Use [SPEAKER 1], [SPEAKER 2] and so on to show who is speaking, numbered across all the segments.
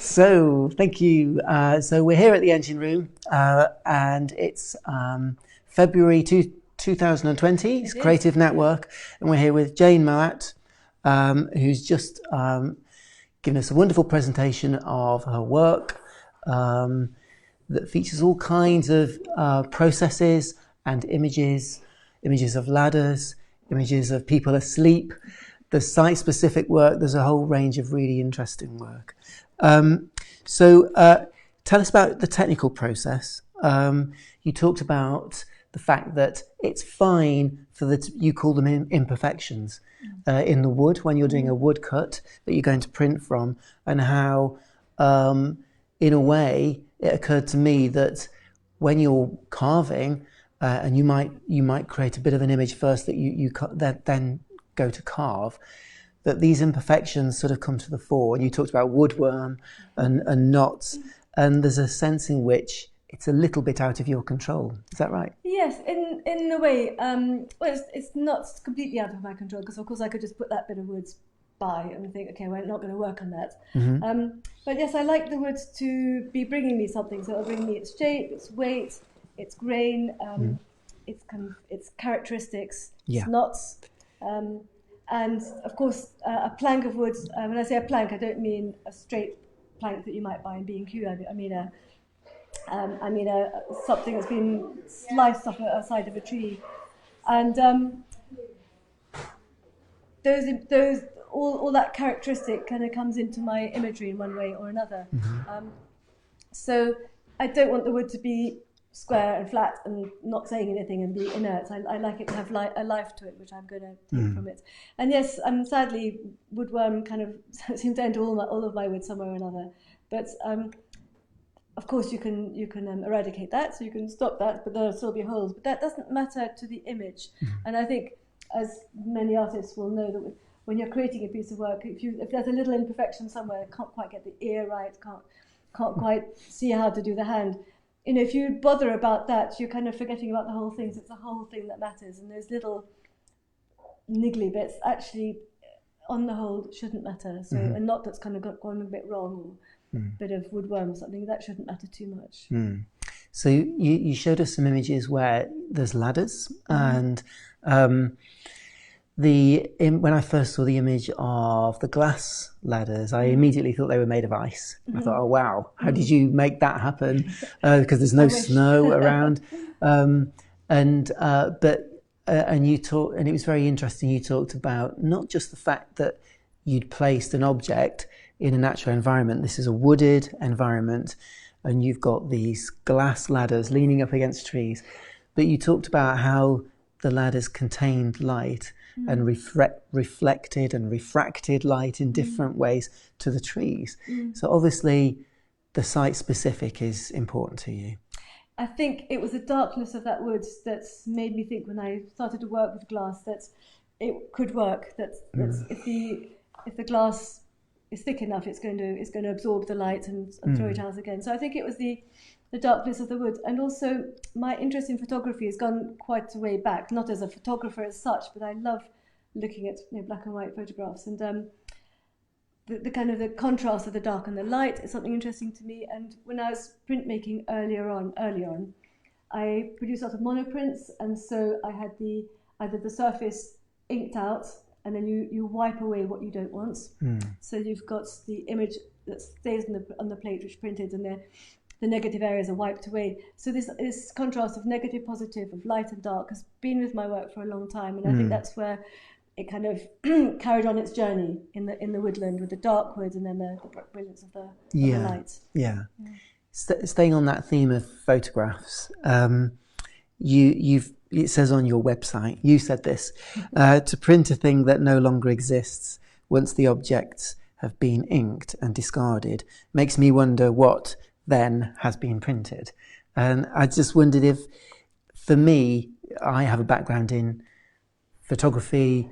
[SPEAKER 1] So, thank you. So we're here at the Engine Room, and it's February 2020. It's Creative Network, and we're here with Jane Mowat, who's just given us a wonderful presentation of her work that features all kinds of processes and images of ladders, images of people asleep. There's site-specific work. There's a whole range of really interesting work. So tell us about the technical process. You talked about the fact that it's fine for you call them imperfections in the wood when you're doing a wood cut that you're going to print from, and how, in a way, it occurred to me that when you're carving, and you might create a bit of an image first that you then go to carve, that these imperfections sort of come to the fore. And you talked about woodworm and knots, and there's a sense in which it's a little bit out of your control. Is that right?
[SPEAKER 2] Yes, in a way. Well, it's not completely out of my control, because of course I could just put that bit of wood by and think, okay, we're not going to work on that. Mm-hmm. But yes, I like the wood to be bringing me something. So it'll bring me its shape, its weight, its grain, its characteristics, its knots. And of course, a plank of wood, when I say a plank, I don't mean a straight plank that you might buy in B&Q. I mean something that's been sliced off a side of a tree. And all that characteristic kind of comes into my imagery in one way or another. Mm-hmm. So I don't want the wood to be square and flat and not saying anything and be inert. I like it to have a life to it, which I'm going to take from it. And yes, sadly, woodworm kind of seems to enter all of my wood somewhere or another. But of course, you can eradicate that, so you can stop that, but there'll still be holes. But that doesn't matter to the image. And I think, as many artists will know, that when you're creating a piece of work, if there's a little imperfection somewhere, can't quite get the ear right, can't quite see how to do the hand. You know, if you bother about that, you're kind of forgetting about the whole thing. So it's the whole thing that matters, and those little niggly bits actually, on the whole, shouldn't matter. So a knot that's kind of gone a bit wrong, or a bit of woodworm or something, that shouldn't matter too much.
[SPEAKER 1] So you showed us some images where there's ladders, and when I first saw the image of the glass ladders, I immediately thought they were made of ice. I thought, oh wow, how did you make that happen? Because there's no snow around. And you talked, and it was very interesting. You talked about not just the fact that you'd placed an object in a natural environment. This is a wooded environment, and you've got these glass ladders leaning up against trees. But you talked about how the ladders contained light and reflected and refracted light in different ways to the trees. So obviously the site specific is important to you.
[SPEAKER 2] I think it was the darkness of that wood that made me think, when I started to work with glass, that it could work, that if the glass is thick enough, it's going to absorb the light and throw it out again. So I think it was the darkness of the wood. And also my interest in photography has gone quite a way back, not as a photographer as such, but I love looking at black and white photographs, and the kind of the contrast of the dark and the light is something interesting to me. And when I was printmaking early on, I produced a lot of monoprints, and so I had either the surface inked out, and then you wipe away what you don't want. So you've got the image that stays on the plate which printed, and the negative areas are wiped away. So this contrast of negative, positive, of light and dark has been with my work for a long time, and I think that's where it kind of carried on its journey in the woodland, with the dark wood and then the brilliance of the light.
[SPEAKER 1] Yeah. Staying on that theme of photographs, it says on your website, you said this, to print a thing that no longer exists once the objects have been inked and discarded makes me wonder what then has been printed. And I just wondered if, for me, I have a background in photography,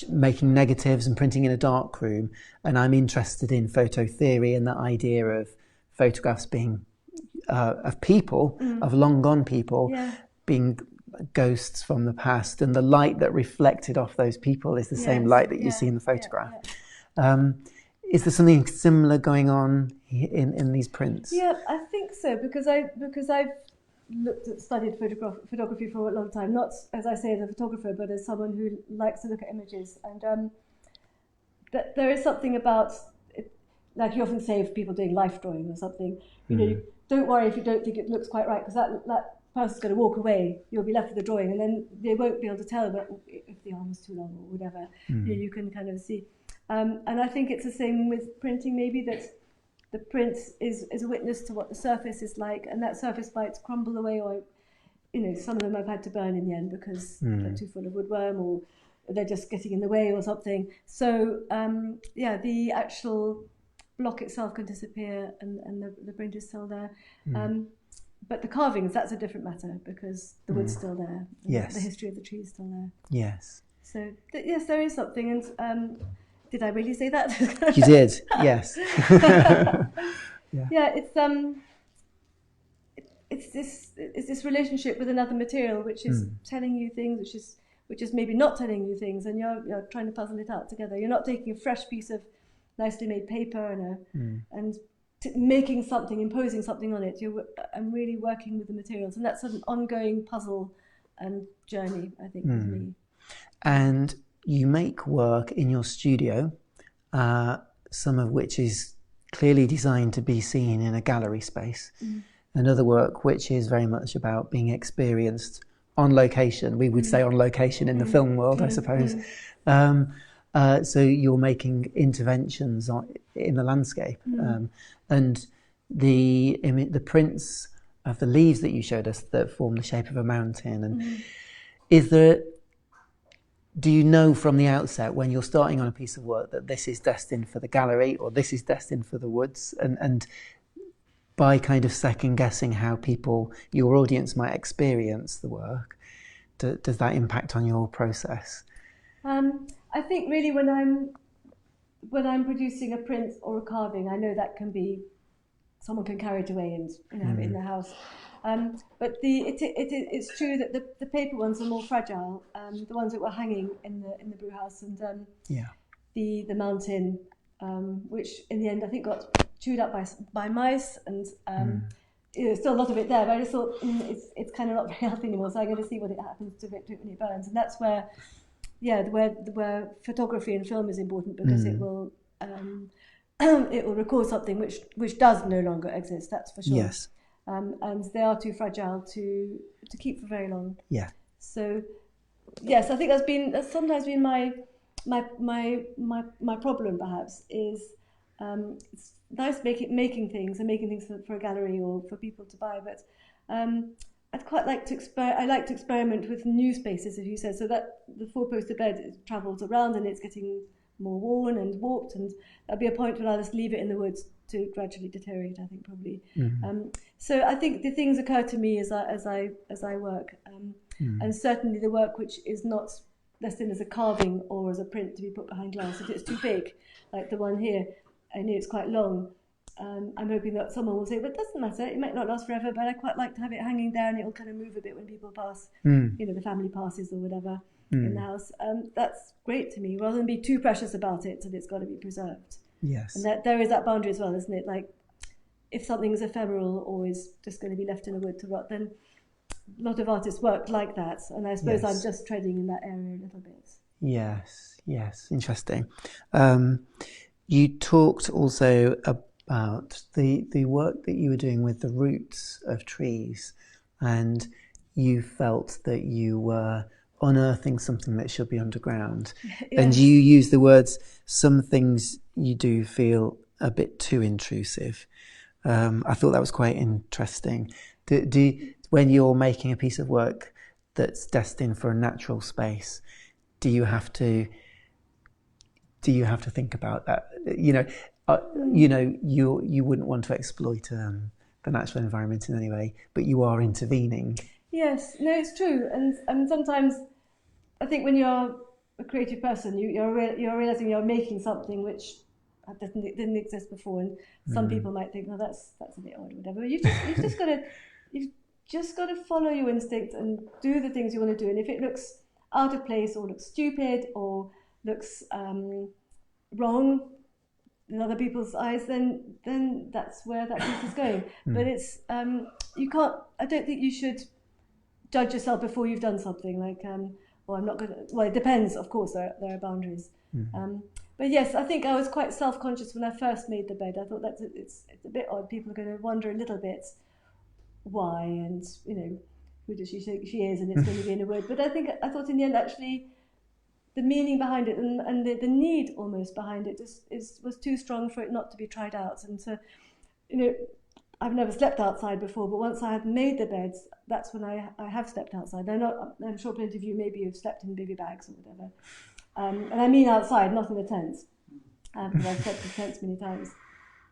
[SPEAKER 1] making negatives and printing in a dark room, and I'm interested in photo theory and the idea of photographs being of people, of long gone people, being ghosts from the past, and the light that reflected off those people is the same light that you see in the photograph. Is there something similar going on in these prints?
[SPEAKER 2] Yeah, I think so, because I've studied photography for a long time, not as I say as a photographer, but as someone who likes to look at images. And there is something about it, like you often say of people doing life drawing or something, you don't worry if you don't think it looks quite right, because that person's going to walk away. You'll be left with the drawing, and then they won't be able to tell if the arm is too long or whatever. You can kind of see. And I think it's the same with printing, maybe, that the print is a witness to what the surface is like, and that surface might crumble away, or some of them I've had to burn in the end because they're too full of woodworm, or they're just getting in the way or something. So the actual block itself can disappear, and the print is still there. But the carvings, that's a different matter, because the wood's still there.
[SPEAKER 1] Yes.
[SPEAKER 2] The history of the tree is still there.
[SPEAKER 1] Yes.
[SPEAKER 2] So yes, there is something, and did I really say that?
[SPEAKER 1] You did. Yes.
[SPEAKER 2] Yeah, it's this relationship with another material which is telling you things, which is maybe not telling you things, and you're trying to puzzle it out together. You're not taking a fresh piece of nicely made paper and making something, imposing something on it. I'm really working with the materials, and that's an ongoing puzzle and journey, I think, with me.
[SPEAKER 1] And you make work in your studio, some of which is clearly designed to be seen in a gallery space, and other work which is very much about being experienced on location. We would say on location in the film world, I suppose. So you're making interventions in the landscape, and the prints of the leaves that you showed us that form the shape of a mountain. And do you know from the outset, when you're starting on a piece of work, that this is destined for the gallery or this is destined for the woods? And by kind of second guessing how your audience might experience the work, does that impact on your process?
[SPEAKER 2] I think really when I'm producing a print or a carving, I know that can be, someone can carry it away and have it in their house. But it's true that the paper ones are more fragile. The ones that were hanging in the brew house, and the mountain, which in the end I think got chewed up by mice, and there's still a lot of it there. But I just thought it's kind of not very healthy anymore. So I'm going to see what it happens to it when it burns, and that's where where photography and film is important, because it will record something which does no longer exist. That's for sure.
[SPEAKER 1] Yes.
[SPEAKER 2] And they are too fragile to keep for very long.
[SPEAKER 1] Yeah.
[SPEAKER 2] So, yes, I think that's sometimes been my problem. Perhaps is it's nice making things for a gallery or for people to buy, but I'd quite like to I like to experiment with new spaces, as you said, so that the four-poster bed travels around and it's getting more worn and warped, and there'll be a point when I'll just leave it in the woods to gradually deteriorate, I think, probably. So I think the things occur to me as I work, and certainly the work which is not destined as a carving or as a print to be put behind glass, if it's too big, like the one here, I know it's quite long. I'm hoping that someone will say, but it doesn't matter, it might not last forever, but I quite like to have it hanging there and it'll kind of move a bit when people pass, the family passes or whatever in the house. That's great to me, rather than be too precious about it, and it's got to be preserved.
[SPEAKER 1] Yes.
[SPEAKER 2] And there is that boundary as well, isn't it? Like, if something's ephemeral or is just going to be left in the wood to rot, then a lot of artists work like that, and I suppose I'm just treading in that area a little bit.
[SPEAKER 1] Yes, interesting. You talked also about the work that you were doing with the roots of trees, and you felt that you were unearthing something that should be underground. Yes. And you use the words, some things you do feel a bit too intrusive. I thought that was quite interesting. When you're making a piece of work that's destined for a natural space, do you have to think about that? You wouldn't want to exploit the natural environment in any way, but you are intervening.
[SPEAKER 2] Yes, no, it's true, and sometimes I think when you're a creative person, you're realizing you're making something which didn't exist before, and some people might think, well, that's a bit odd or whatever. You've just got to follow your instinct and do the things you want to do, and if it looks out of place or looks stupid or looks wrong, in other people's eyes, then that's where that piece is going. But it's you can't. I don't think you should judge yourself before you've done something. Like, well, I'm not going to. Well, it depends. Of course, there are boundaries. But yes, I think I was quite self-conscious when I first made the bed. I thought that it's a bit odd. People are going to wonder a little bit why, and who does she think she is, and it's going to be in a wood. But I thought in the end, actually, the meaning behind it and the need almost behind it was too strong for it not to be tried out. And so, I've never slept outside before, but once I had made the beds, that's when I have slept outside. I'm sure plenty of you maybe have slept in baby bags or whatever. And I mean outside, not in a tent, because I've slept in tents many times.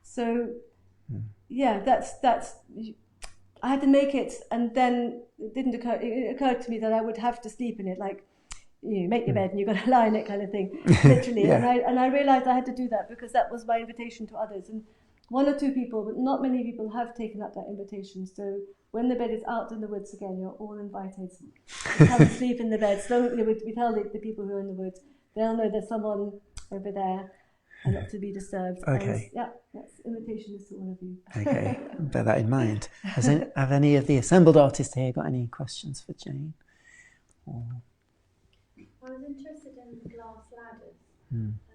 [SPEAKER 2] So, yeah, that's. I had to make it, and then it occurred to me that I would have to sleep in it, like, make your bed and you've got to lie in it kind of thing, literally.
[SPEAKER 1] Yeah.
[SPEAKER 2] And I realised I had to do that because that was my invitation to others. And one or two people, but not many people, have taken up that invitation. So when the bed is out in the woods again, you're all invited to come and sleep in the bed. So we tell the people who are in the woods, they'll know there's someone over there and not to be disturbed.
[SPEAKER 1] Okay.
[SPEAKER 2] And, that's invitation is to all of you.
[SPEAKER 1] Okay, bear that in mind. Have any of the assembled artists here got any questions for Jane? Or...
[SPEAKER 3] I was interested in the glass ladders, and I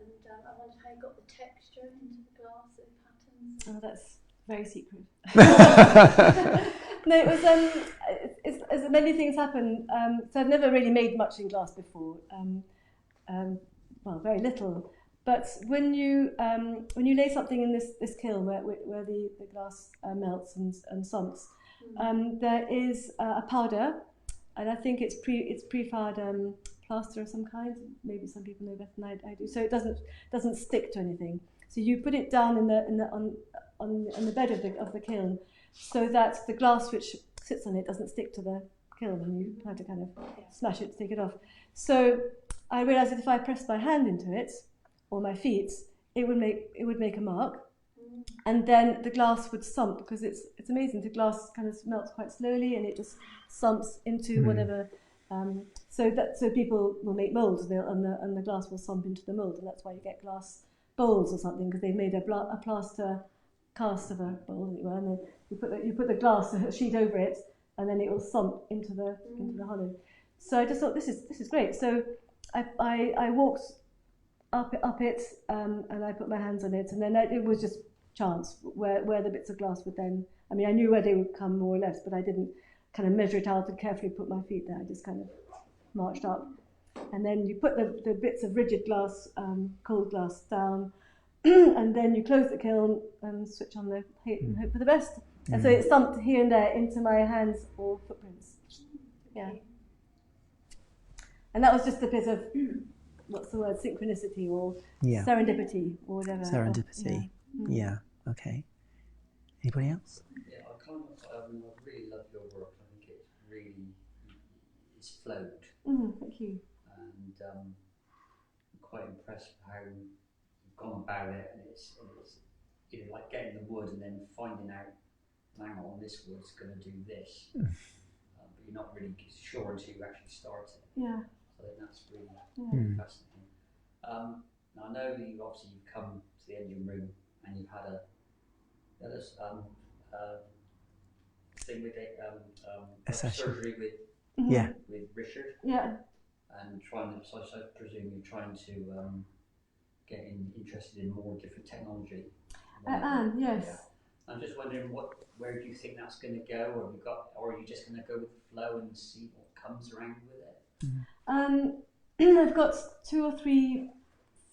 [SPEAKER 3] wondered how you got the texture into the glass and patterns.
[SPEAKER 2] Oh, that's very secret. No, it was as many things happen. So I've never really made much in glass before. Well, very little. But when you lay something in this kiln where the glass melts and sumps, there is a powder, and I think it's prefired plaster of some kind. Maybe some people know better than I do. So it doesn't stick to anything. So you put it down on the bed of the kiln, so that the glass which sits on it doesn't stick to the kiln, and you have to kind of smash it to take it off. So I realised that if I pressed my hand into it, or my feet, it would make a mark, and then the glass would sump, because it's amazing. The glass kind of melts quite slowly, and it just sumps into whatever. So people will make moulds, and the glass will sump into the mould, and that's why you get glass bowls or something, because they've made a plaster cast of a bowl, as it were, and then you put the glass sheet over it, and then it will sump into the hollow. So I just thought this is great. So I walked up it, and I put my hands on it, and then it was just chance where the bits of glass would then. I mean, I knew where they would come more or less, but I didn't kind of measure it out and carefully put my feet there. I just kind of marched up, and then you put the bits of rigid glass, cold glass down, and then you close the kiln and switch on the heat and hope for the best. And so it thumped here and there into my hands or footprints. Yeah, and that was just a bit of. What's the word? Synchronicity or serendipity or whatever.
[SPEAKER 1] Serendipity. Yeah. Okay. Anybody else?
[SPEAKER 4] Yeah, I really love your work. I think it's flowed.
[SPEAKER 2] Thank you.
[SPEAKER 4] And I'm quite impressed with how you've gone about it, and it's like getting the wood and then finding out, hang on, this wood's going to do this, but you're not really sure until you actually start it.
[SPEAKER 2] Yeah.
[SPEAKER 4] So I think that's really fascinating. Now I know that you've come to the engine room and you've had a thing with
[SPEAKER 1] a session.
[SPEAKER 4] surgery with Richard.
[SPEAKER 2] Yeah.
[SPEAKER 4] And so I presume you're trying to get interested in more different technology.
[SPEAKER 2] I am, yes.
[SPEAKER 4] Yeah. I'm just wondering where do you think that's going to go, or are you just going to go with the flow and see what comes around with it?
[SPEAKER 2] I've got 2 or 3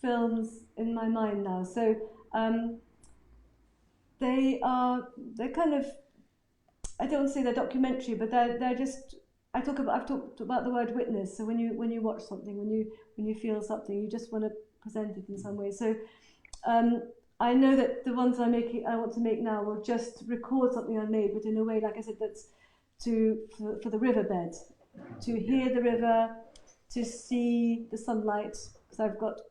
[SPEAKER 2] films in my mind now. So they're kind of, I don't want to say they're documentary, but they're just. I've talked about the word witness. So when you watch something, when you feel something, you just want to present it in some way. So I know that the ones I want to make now will just record something I made, but in a way, like I said, that's for the riverbed, to hear the river, to see the sunlight, because I've got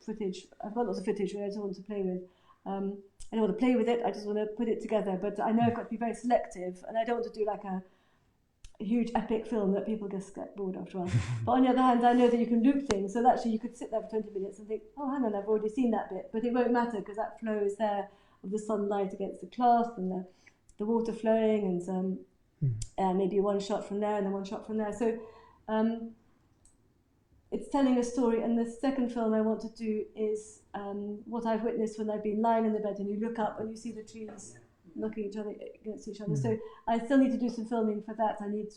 [SPEAKER 2] footage. I've got lots of footage that I just want to play with. I don't want to play with it. I just want to put it together. But I know I've got to be very selective, and I don't want to do like a huge epic film that people just get bored after a while. But on the other hand, I know that you can loop things, so that actually you could sit there for 20 minutes and think, oh, hang on, I've already seen that bit, but it won't matter because that flow is there of the sunlight against the cloth and the water flowing, and maybe one shot from there and then one shot from there. So it's telling a story. And the second film I want to do is what I've witnessed when I've been lying in the bed and you look up and you see the trees knocking each other against each other. So I still need to do some filming for that. I need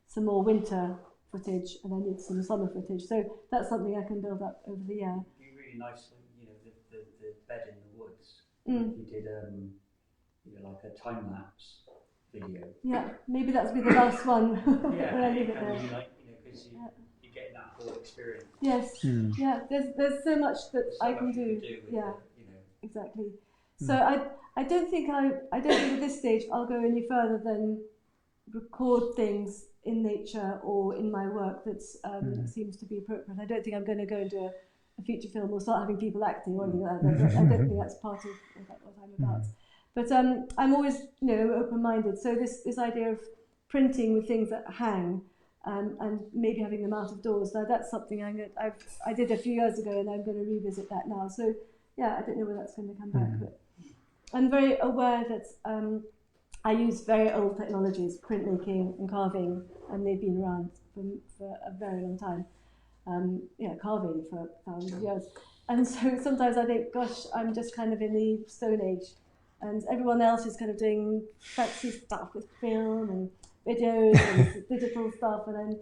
[SPEAKER 2] some more winter footage and I need some summer footage. So that's something I can build up over the year.
[SPEAKER 4] It'd be really nice, the bed in the woods. If you did like a time lapse video.
[SPEAKER 2] Yeah, maybe that's be the last one.
[SPEAKER 4] Yeah,
[SPEAKER 2] when I leave it there.
[SPEAKER 4] really because you're getting that whole experience.
[SPEAKER 2] Yes, yeah. There's so much that I can do. Yeah, exactly. So I don't think at this stage I'll go any further than record things in nature or in my work that seems to be appropriate. I don't think I'm going to go and do a feature film or start having people acting or anything like that. I don't think that's part of what I'm about. But I'm always, open-minded. So this idea of printing with things that hang and maybe having them out of doors, now that's something I did a few years ago and I'm going to revisit that now. So yeah, I don't know where that's going to come back. But I'm very aware that I use very old technologies, printmaking and carving, and they've been around for a very long time. Carving for thousands of years. And so sometimes I think, gosh, I'm just kind of in the Stone Age. And everyone else is kind of doing fancy stuff with film and videos and digital stuff, and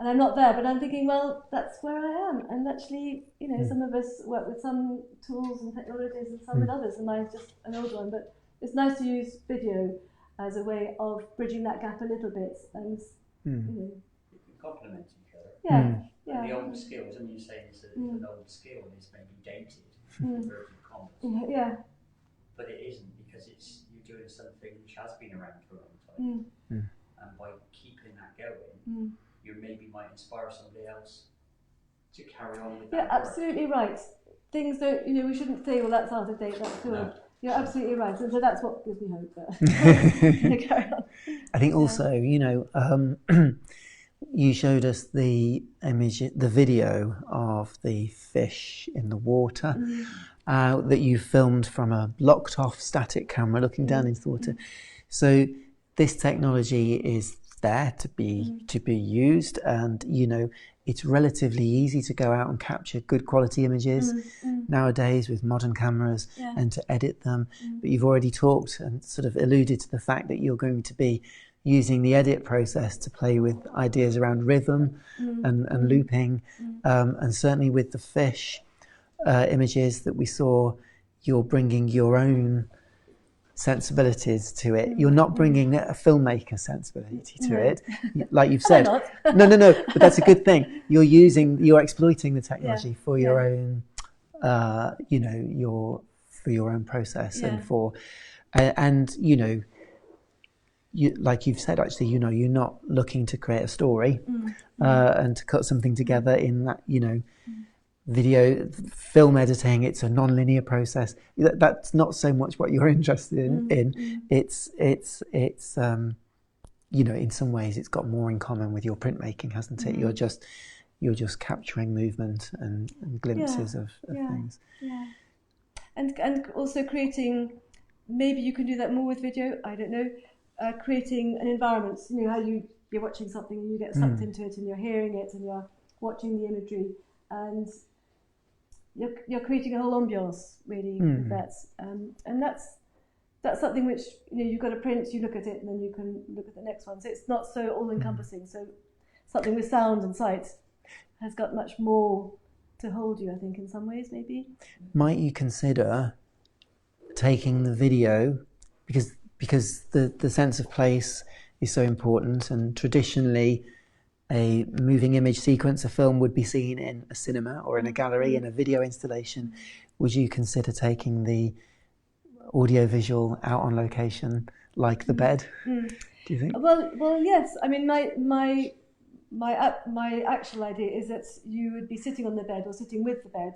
[SPEAKER 2] I'm not there. But I'm thinking, well, that's where I am. And actually, some of us work with some tools and technologies, and some with others. And mine's just an old one. But it's nice to use video as a way of bridging that gap a little bit, and
[SPEAKER 4] You can complement each other.
[SPEAKER 2] Yeah.
[SPEAKER 4] And the old skills. I mean, you're saying it's an old skill and it's maybe dated, inverted commas.
[SPEAKER 2] Yeah.
[SPEAKER 4] But it isn't, because you're doing something which has been around for a long time. And by keeping that going, you maybe might inspire somebody else to carry on with that.
[SPEAKER 2] Yeah, absolutely right. Things don't, we shouldn't say, well, that's out of date, that's good. No. You're absolutely right. And so that's what gives me hope that carry on.
[SPEAKER 1] I think also, you showed us the video of the fish in the water that you filmed from a locked off static camera looking down into the water. So this technology is there to be used, and it's relatively easy to go out and capture good quality images nowadays with modern cameras and to edit them. But you've already talked and sort of alluded to the fact that you're going to be using the edit process to play with ideas around rhythm and looping, and certainly with the fish images that we saw, you're bringing your own sensibilities to it. You're not bringing a filmmaker sensibility to it, like you've said. No, but that's a good thing. You're exploiting the technology for your own, for your own process and for, you, like you've said, actually, you're not looking to create a story and to cut something together in that, video, film editing. It's a non-linear process. That's not so much what you're interested in. It's in some ways it's got more in common with your printmaking, hasn't it? You're just capturing movement and glimpses of things.
[SPEAKER 2] Yeah, and also creating. Maybe you can do that more with video. I don't know. Creating an environment. How you're watching something and you get sucked into it and you're hearing it and you're watching the imagery and you're creating a whole ambiance really with that. And that's something which you've got to print. You look at it and then you can look at the next one. So it's not so all-encompassing. So something with sound and sight has got much more to hold you, I think, in some ways, maybe.
[SPEAKER 1] Might you consider taking the video, because the sense of place is so important, and traditionally a moving image sequence, a film, would be seen in a cinema or in a gallery, in a video installation. Would you consider taking the audio-visual out on location, like the bed? Do you think?
[SPEAKER 2] Well, yes. I mean, my actual idea is that you would be sitting on the bed or sitting with the bed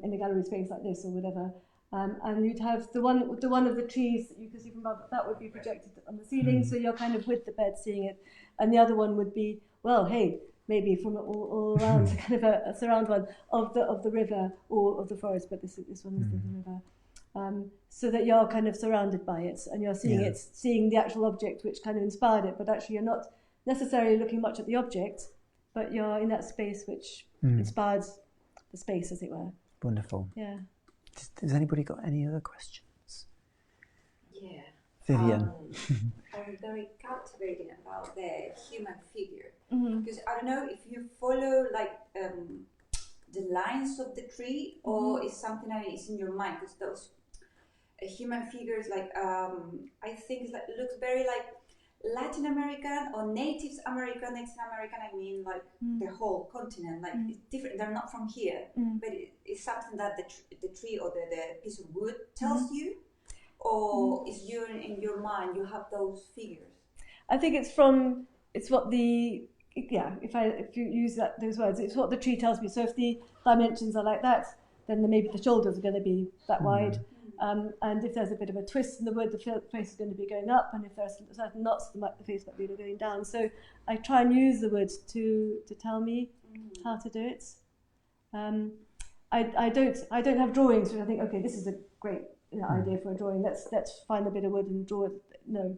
[SPEAKER 2] in a gallery space like this or whatever, And you'd have the one of the trees that you can see from above, that would be projected on the ceiling, so you're kind of with the bed seeing it. And the other one would be, well, hey, maybe from all around, kind of a surround one of the river or of the forest, but this one is the river. So that you're kind of surrounded by it, and you're seeing it, seeing the actual object which kind of inspired it, but actually you're not necessarily looking much at the object, but you're in that space which inspires the space, as it were.
[SPEAKER 1] Wonderful.
[SPEAKER 2] Yeah.
[SPEAKER 1] Has anybody got any other questions?
[SPEAKER 5] Yeah.
[SPEAKER 1] Vivian.
[SPEAKER 5] I'm very captivating about the human figure,
[SPEAKER 2] Mm-hmm.
[SPEAKER 5] because I don't know if you follow like the lines of the tree, or is something that is in your mind, because those human figures, like I think it looks very like Latin American or Native American. I mean, like the whole continent, like it's different. They're not from here, but it's something that the tree or the piece of wood tells you, or is you in your mind you have those figures.
[SPEAKER 2] I think if you use those words, it's what the tree tells me. So if the dimensions are like that, then maybe the shoulders are going to be that wide. And if there's a bit of a twist in the wood, the face is going to be going up, and if there's certain knots, the face might be going down. So I try and use the wood to tell me how to do it. I don't have drawings where I think, okay, this is a great idea for a drawing. Let's find a bit of wood and draw it. No,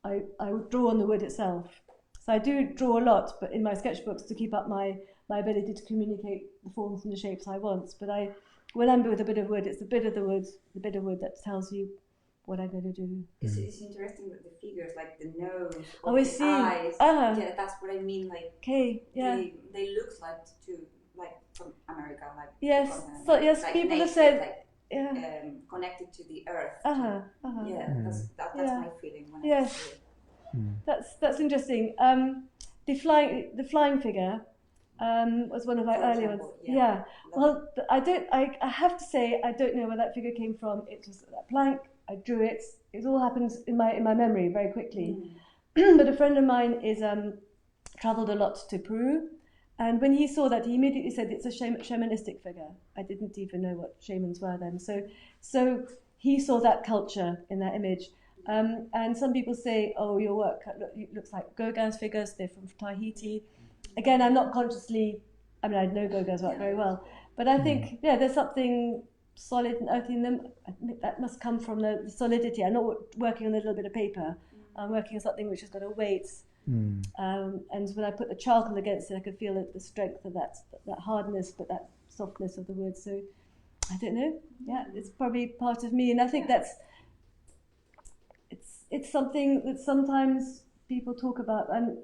[SPEAKER 2] I draw on the wood itself. So I do draw a lot, but in my sketchbooks to keep up my ability to communicate the forms and the shapes I want. But when I'm with a bit of wood, it's the bit of wood that tells you what I'm going to do.
[SPEAKER 5] It's interesting with the figures, like the nose,
[SPEAKER 2] Oh,
[SPEAKER 5] or
[SPEAKER 2] I
[SPEAKER 5] the
[SPEAKER 2] see.
[SPEAKER 5] eyes. Yeah, that's what I mean. Like,
[SPEAKER 2] okay, yeah.
[SPEAKER 5] They look like from America, like
[SPEAKER 2] yes.
[SPEAKER 5] continent,
[SPEAKER 2] So yes,
[SPEAKER 5] like
[SPEAKER 2] people
[SPEAKER 5] nature,
[SPEAKER 2] have said
[SPEAKER 5] like, connected to the earth. Yeah, that's my feeling when I see it.
[SPEAKER 2] That's interesting. The flying figure was one of my early ones. Yeah. Well, I have to say I don't know where that figure came from. It was that plank. I drew it. It all happened in my memory very quickly. But a friend of mine is travelled a lot to Peru, and when he saw that, he immediately said it's a shamanistic figure. I didn't even know what shamans were then. So he saw that culture in that image. And some people say, oh, your work looks like Gauguin's figures, they're from Tahiti. Again, I'm not consciously, I mean, I know Gauguin's work very well, but I think, there's something solid and earthy in them. I think that must come from the solidity. I'm not working on a little bit of paper. I'm working on something which has got a weight. And when I put the charcoal against it, I could feel the strength of that hardness, but that softness of the wood. So, I don't know. Yeah, it's probably part of me. And I think it's something that sometimes people talk about, and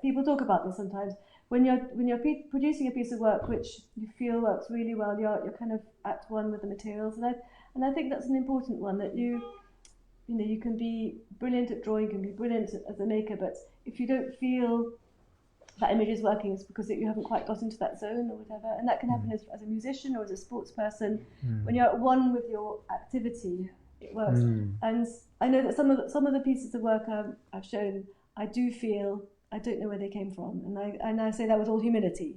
[SPEAKER 2] people talk about this sometimes. When you're producing a piece of work which you feel works really well, you're kind of at one with the materials, and I think that's an important one, that you can be brilliant at drawing, you can be brilliant as a maker, but if you don't feel that image is working, it's because you haven't quite got into that zone or whatever, and that can happen as a musician or as a sports person. When you're at one with your activity, it works. And I know that some of the pieces of work I've shown, I do feel I don't know where they came from, and I say that with all humility,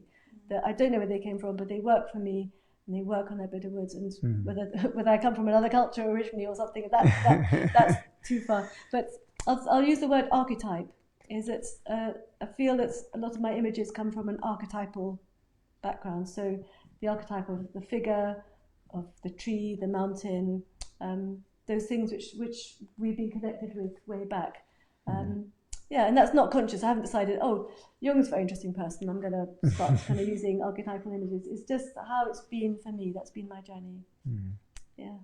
[SPEAKER 2] that I don't know where they came from, but they work for me, and they work on their bit of woods. And whether I come from another culture originally or something, that's too far. But I'll use the word archetype. I feel that a lot of my images come from an archetypal background. So the archetype of the figure, of the tree, the mountain. Those things which we've been connected with way back. And that's not conscious. I haven't decided, Jung's a very interesting person, I'm going to start kind of using archetypal images. It's just how it's been for me. That's been my journey. Yeah.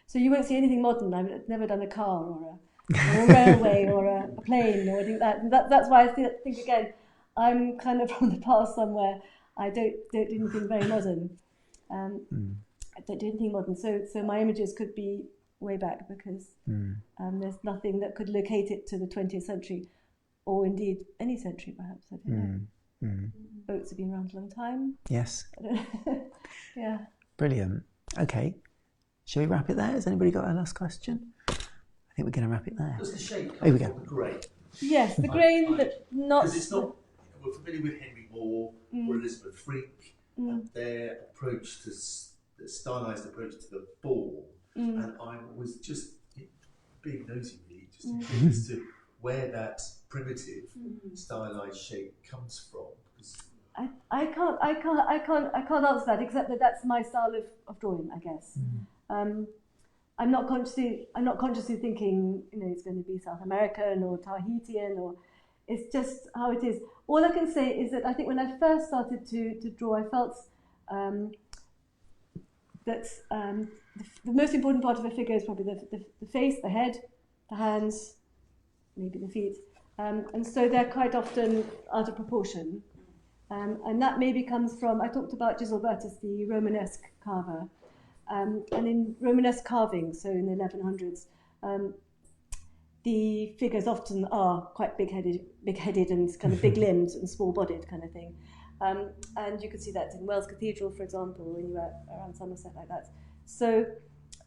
[SPEAKER 2] So you won't see anything modern. I've never done a car or a railway or a plane or anything like that. That's why I think again, I'm kind of from the past somewhere. I don't do anything very modern. I don't do anything modern. So my images could be way back, because there's nothing that could locate it to the 20th century, or indeed any century perhaps. I don't know. Boats have been around a long time.
[SPEAKER 1] Yes.
[SPEAKER 2] Yeah.
[SPEAKER 1] Brilliant. Okay. Shall we wrap it there? Has anybody got a last question? I think we're going to wrap it there.
[SPEAKER 6] Does the shape
[SPEAKER 1] Here we
[SPEAKER 6] come
[SPEAKER 1] go.
[SPEAKER 6] from the grain?
[SPEAKER 2] Yes, the grain that not...
[SPEAKER 6] Because it's not... We're familiar with Henry Moore or Elizabeth Frink and their approach to... the stylised approach to the form. and I was just being nosy, really, just intrigued as to where that primitive stylized shape comes from.
[SPEAKER 2] I can't answer that, except that that's my style of drawing, I guess. I'm not consciously thinking, it's going to be South American or Tahitian, or it's just how it is. All I can say is that I think when I first started to draw, I felt that the most important part of a figure is probably the face, the head, the hands, maybe the feet, and so they're quite often out of proportion. And that maybe comes from, I talked about Giselbertus, the Romanesque carver, and in Romanesque carving, so in the 1100s, the figures often are quite big-headed and kind of big-limbed and small-bodied kind of thing. And you could see that in Wells Cathedral, for example, when you were around Somerset like that. So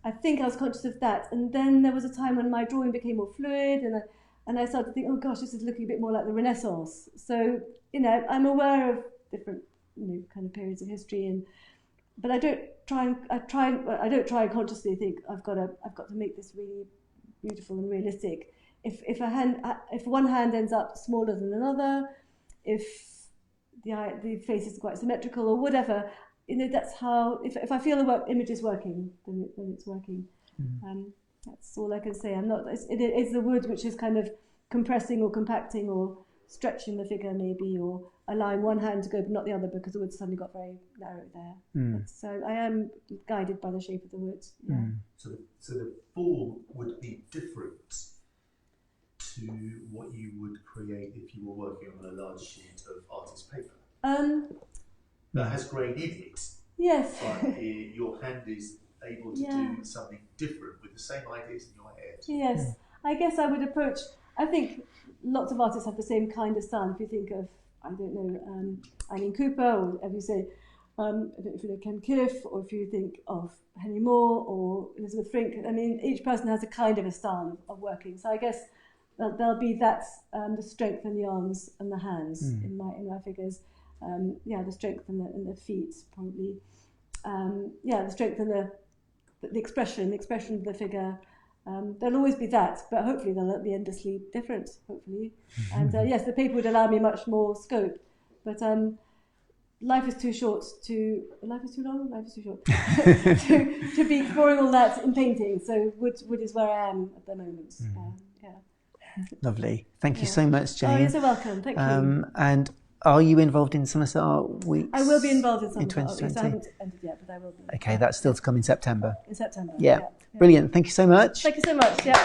[SPEAKER 2] I think I was conscious of that. And then there was a time when my drawing became more fluid, and I started to think, oh gosh, this is looking a bit more like the Renaissance. So, I'm aware of different, kind of periods of history, but I don't try and consciously think I've got to make this really beautiful and realistic. If one hand ends up smaller than another, if the face is quite symmetrical or whatever, that's how. If I feel the image is working, then it's working. That's all I can say. It's the wood which is kind of compressing or compacting or stretching the figure maybe, or allowing one hand to go but not the other because the wood suddenly got very narrow there. So I am guided by the shape of the wood. Yeah.
[SPEAKER 6] So the form would be different to what you would create if you were working on a large sheet of artist paper. That has grain in it.
[SPEAKER 2] Yes.
[SPEAKER 6] But your hand is able to do something different with the same ideas in your head.
[SPEAKER 2] Yes. I guess I would approach. I think lots of artists have the same kind of style. If you think of, I don't know, Eileen Cooper, or as you say, I don't know if you know Ken Cliff, or if you think of Henry Moore or Elizabeth Frink. I mean, each person has a kind of a style of working. So I guess there'll be that the strength in the arms and the hands in my figures. The strength in the feet probably. The strength in the expression of the figure. There'll always be that, but hopefully they'll be endlessly different, hopefully. And yes, the paper would allow me much more scope, but life is too short to be exploring all that in painting. So wood is where I am at the moment.
[SPEAKER 1] Lovely. Thank you so much, Jane.
[SPEAKER 2] Oh, you're so welcome. Thank you.
[SPEAKER 1] And are you involved in Somerset Art Weeks?
[SPEAKER 2] I will be involved in
[SPEAKER 1] Somerset
[SPEAKER 2] Art Weeks. I haven't ended yet, but I will be.
[SPEAKER 1] Okay, that's still to come in September.
[SPEAKER 2] In September.
[SPEAKER 1] Yeah. Brilliant. Thank you so much.
[SPEAKER 2] Thank you so much. Yeah.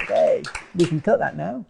[SPEAKER 1] Okay. We can cut that now.